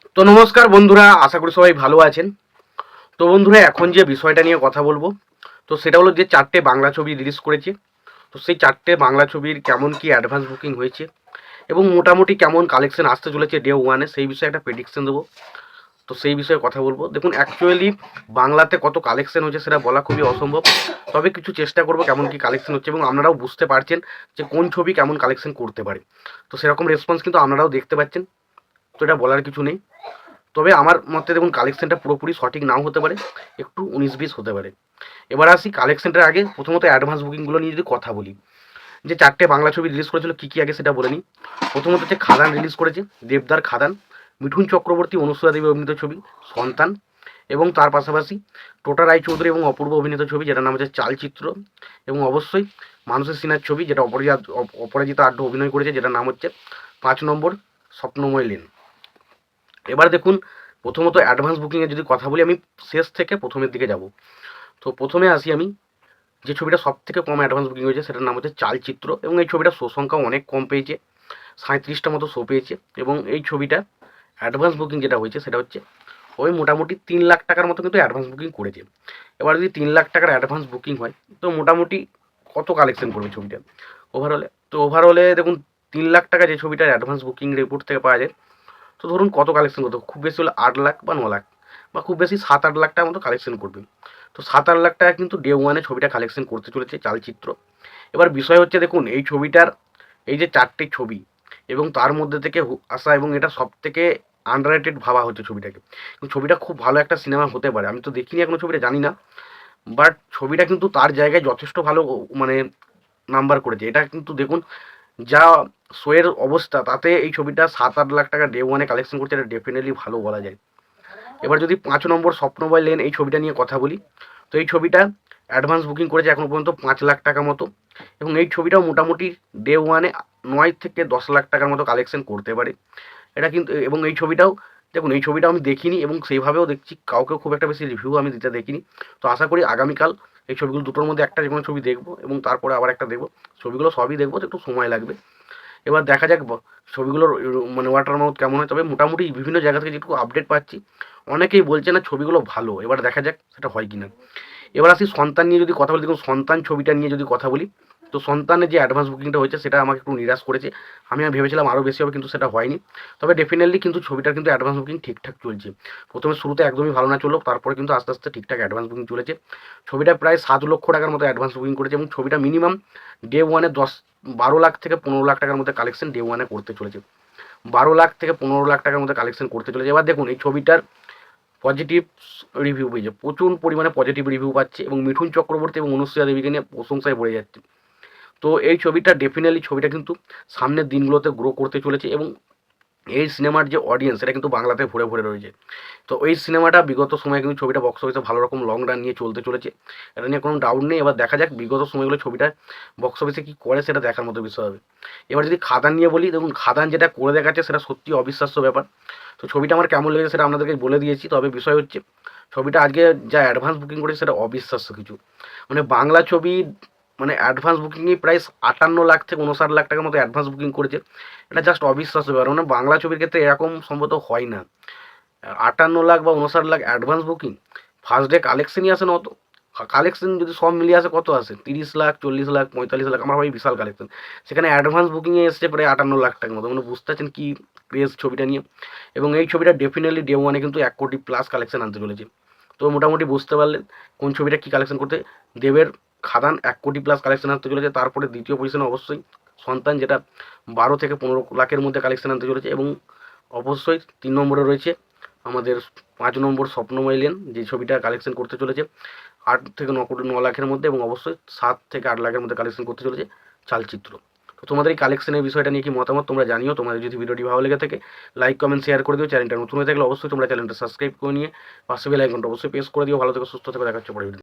তো নমস্কার বন্ধুরা, আশা করি সবাই ভালো আছেন। তো বন্ধুরা, এখন যে বিষয়টা নিয়ে কথা বলবো, তো সেটা হলো যে 4টে বাংলা ছবি রিলিজ করেছে। তো সেই 4টে বাংলা ছবির কেমন কি অ্যাডভান্স বুকিং হয়েছে এবং মোটামুটি কেমন কালেকশন আসতে চলেছে ডে ওয়ানে, সেই বিষয়ে একটা প্রেডিকশন দেবো। তো সেই বিষয়ে কথা বলবো। দেখুন, অ্যাকচুয়ালি বাংলাতে কত কালেকশন হচ্ছে সেটা বলা খুবই অসম্ভব, তবে কিছু চেষ্টা করবো কেমন কি কালেকশন হচ্ছে, এবং আপনারাও বুঝতে পারছেন যে কোন ছবি কেমন কালেকশন করতে পারে। তো সেরকম রেসপন্স কিন্তু আপনারাও দেখতে পাচ্ছেন, তো এটা বলার কিছু নেই। তবে আমার মতে দেখুন, কালেকশনটা পুরোপুরি সঠিক নাও হতে পারে, একটু 19-20 হতে পারে। এবার আসি কালেকশনটার আগে প্রথমত অ্যাডভান্স বুকিংগুলো নিয়ে যদি কথা বলি, যে 4টে বাংলা ছবি রিলিজ করেছিল কী কী আগে সেটা বলে নিই। প্রথমত হচ্ছে খাদান রিলিজ করেছে, দেবদার খাদান, মিঠুন চক্রবর্তী অনুসূয়া দেবী অভিনীত ছবি সন্তান, এবং তার পাশাপাশি টোটা রায়চৌধুরী এবং অপূর্ব অভিনীত ছবি যেটার নাম হচ্ছে চালচিত্র, এবং অবশ্যই মানুষের সিনার ছবি যেটা অপরাজিতা আড্ড অভিনয় করেছে, যেটার নাম হচ্ছে 5 নম্বর স্বপ্নময় লেন। এবার দেখুন, প্রথমত অ্যাডভান্স বুকিংয়ের যদি কথা বলি, আমি শেষ থেকে প্রথমের দিকে যাব। তো প্রথমে আসি আমি, যে ছবিটা সব থেকে কম অ্যাডভান্স বুকিং হয়েছে সেটার নাম হচ্ছে চালচিত্র, এবং এই ছবিটা শো সংখ্যাও অনেক কম পেয়েছে, 37টা মতো শো পেয়েছে। এবং এই ছবিটা অ্যাডভান্স বুকিং যেটা হয়েছে সেটা হচ্ছে ওই মোটামুটি 3 লাখ টাকার মতো কিন্তু অ্যাডভান্স বুকিং করেছে। এবার যদি 3 লাখ টাকার অ্যাডভান্স বুকিং হয়, তো মোটামুটি কত কালেকশন করবে ছবিটা ওভারঅলে? তো ওভারঅলে দেখুন, 3 লাখ টাকা যে ছবিটার অ্যাডভান্স বুকিং রিপোর্ট থেকে পাওয়া যায়, তো ধরুন কত কালেকশন করতে হবে? খুব বেশি হলে 8 লাখ বা 9 লাখ, বা খুব বেশি 7-8 লাখ টাকার মতো কালেকশন করবে। তো 7-8 লাখ টাকা কিন্তু ডে ওয়ানে ছবিটা কালেকশন করতে চলেছে চালচিত্র। এবার বিষয় হচ্ছে, দেখুন এই ছবিটার এই যে 4টে ছবি, এবং তার মধ্যে থেকে আসা, এবং এটা সব থেকে আন্ডাররেটেড ভাবা হচ্ছে ছবিটাকে। কিন্তু ছবিটা খুব ভালো একটা সিনেমা হতে পারে, আমি তো দেখিনি এখনো ছবিটা, জানি না। বাট ছবিটা কিন্তু তার জায়গায় যথেষ্ট ভালো মানে নাম্বার করেছে। এটা কিন্তু দেখুন, যা শোয়ের অবস্থা, তাতে এই ছবিটা 7-8 লাখ টাকা ডে ওয়ানে কালেকশন করছে, এটা ডেফিনেটলি ভালো বলা যায়। এবার যদি 5 নম্বর স্বপ্নময় লেন এই ছবিটা নিয়ে কথা বলি, তো এই ছবিটা অ্যাডভান্স বুকিং করেছে এখনো পর্যন্ত 5 লাখ টাকা মতো, এবং এই ছবিটাও মোটামুটি ডে ওয়ানে 9 থেকে 10 লাখ টাকার মতো কালেকশন করতে পারে। এটা কিন্তু, এবং এই ছবিটাও দেখুন, এই ছবিটা আমি দেখিনি এবং সেইভাবেও দেখছি কাউকে খুব একটা বেশি রিভিউ আমি দিতে দেখিনি। তো আশা করি আগামীকাল এই ছবিগুলো দুটোর মধ্যে একটা যে কোনো ছবি দেখবো, এবং তারপরে আবার একটা দেখবো। ছবিগুলো সবই দেখবো, তো একটু সময় লাগবে। এবার দেখা যাক ছবিগুলোর মানে ওয়াটার মাউথ কেমন হয়। তবে মোটামুটি বিভিন্ন জায়গা থেকে যেটুকু আপডেট পাচ্ছি, অনেকেই বলছে না ছবিগুলো ভালো। এবার দেখা যাক সেটা হয় কি না। এবার আসি সন্তান নিয়ে যদি কথা বলি, দেখুন সন্তান ছবিটা নিয়ে যদি কথা বলি, তো সন্তানের যে অ্যাডভান্স বুকিংটা হয়েছে সেটা আমাকে একটু নিরাশ করেছে। আমি ভেবেছিলাম আরও বেশি হবে, কিন্তু সেটা হয়নি। তবে ডেফিনেটলি কিন্তু ছবিটার কিন্তু অ্যাডভান্স বুকিং ঠিকঠাক চলছে। প্রথমে শুরুতে একদমই ভালো না চললো, তারপরে কিন্তু আস্তে আস্তে ঠিকঠাক অ্যাডভান্স বুকিং চলেছে। ছবিটা প্রায় 7 লক্ষ টাকার মতো অ্যাডভান্স বুকিং করেছে, এবং ছবিটা মিনিমাম ডে ওয়ানে 12 লাখ থেকে 15 লাখ টাকার মধ্যে কালেকশন ডে ওয়ানে করতে চলেছে। 12 লাখ থেকে 15 লাখ টাকার মধ্যে কালেকশন করতে চলেছে। এবার দেখুন, এই ছবিটার পজিটিভ রিভিউ পেয়েছে, প্রচুর পরিমাণে পজিটিভ রিভিউ পাচ্ছে, এবং মিঠুন চক্রবর্তী এবং অনুসূয়া দেবীকে নিয়ে প্রশংসায় পড়ে যাচ্ছে। তো এই ছবিটা ডেফিনেটলি ছবিটা কিন্তু সামনের দিনগুলোতে গ্রো করতে চলেছে, এবং এই সিনেমার যে অডিয়েন্স সেটা কিন্তু বাংলাতে ভরে ভরে রয়েছে। তো এই সিনেমাটা বিগত সময়ে কিন্তু ছবিটা বক্স অফিসে ভালো রকম লং রান নিয়ে চলতে চলেছে, এটা নিয়ে কোনো ডাউট নেই। এবার দেখা যাক বিগত সময়গুলো ছবিটা বক্স অফিসে কী করে, সেটা দেখার মতো বিষয় হবে। এবার যদি খাদান নিয়ে বলি, দেখুন খাদান যেটা করে দেখাচ্ছে সেটা সত্যি অবিশ্বাস্য ব্যাপার। তো ছবিটা আমার কেমন লেগেছে সেটা আপনাদেরকে বলে দিয়েছি। তবে বিষয় হচ্ছে, ছবিটা আজকে যা অ্যাডভান্স বুকিং করেছে সেটা অবিশ্বাস্য কিছু। মানে বাংলা ছবি মানে অ্যাডভান্স বুকিংই প্রায় 58 লাখ থেকে 59 লাখ টাকার মতো অ্যাডভান্স বুকিং করেছে। এটা জাস্ট অবিশ্বাস্য ব্যাপার, মানে বাংলা ছবির ক্ষেত্রে এরকম সম্ভবত হয় না। 58 লাখ বা 59 lakh advance booking, first day কালেকশনই আসে না অত। কালেকশন যদি সব মিলিয়ে আসে কত আসে? 30 লাখ, 40 লাখ, 45 লাখ, আমার ভাই বিশাল কালেকশন। সেখানে অ্যাডভান্স বুকিংয়ে এসছে প্রায় 58 লাখ টাকার মতো, মানে বুঝতে পারছেন কী ক্রেজ ছবিটা নিয়ে। এবং এই ছবিটা ডেফিনেটলি ডে ওয়ানে কিন্তু 1 কোটি প্লাস কালেকশন আনতে চলেছে। তো মোটামুটি বুঝতে পারলেন কোন ছবিটা কী কালেকশন করতে। দেবের খাদান 1 কোটি প্লাস কালেকশন আনতে চলেছে, তারপরে দ্বিতীয় পজিশনে অবশ্যই সন্তান, যেটা 12 থেকে 15 লাখের মধ্যে কালেকশন আনতে চলেছে, এবং অবশ্যই 3 নম্বরে রয়েছে আমাদের 5 নম্বর স্বপ্নময় লেন, যে ছবিটা কালেকশন করতে চলেছে 8 থেকে 9 লাখের মধ্যে, এবং অবশ্যই 7 থেকে 8 লাখের মধ্যে কালেকশন করতে চলেছে চালচিত্র। তো তোমাদের এই কালেকশনের বিষয়টা নিয়ে কি মতামত তোমরা জানিও। তোমাদের যদি ভিডিওটি ভালো লেগে থাকে, লাইক কমেন্ট শেয়ার করে দিও। চ্যানেলটা নতুন হয়ে থাকলে অবশ্যই তোমরা চ্যানেলটা সাবস্ক্রাইব করে নিয়ে পাশে বেল আইকনটা অবশ্যই প্রেস করে দিও। ভালো থেকে সুস্থ থেকে দেখা হচ্ছে পরে ভিডিও।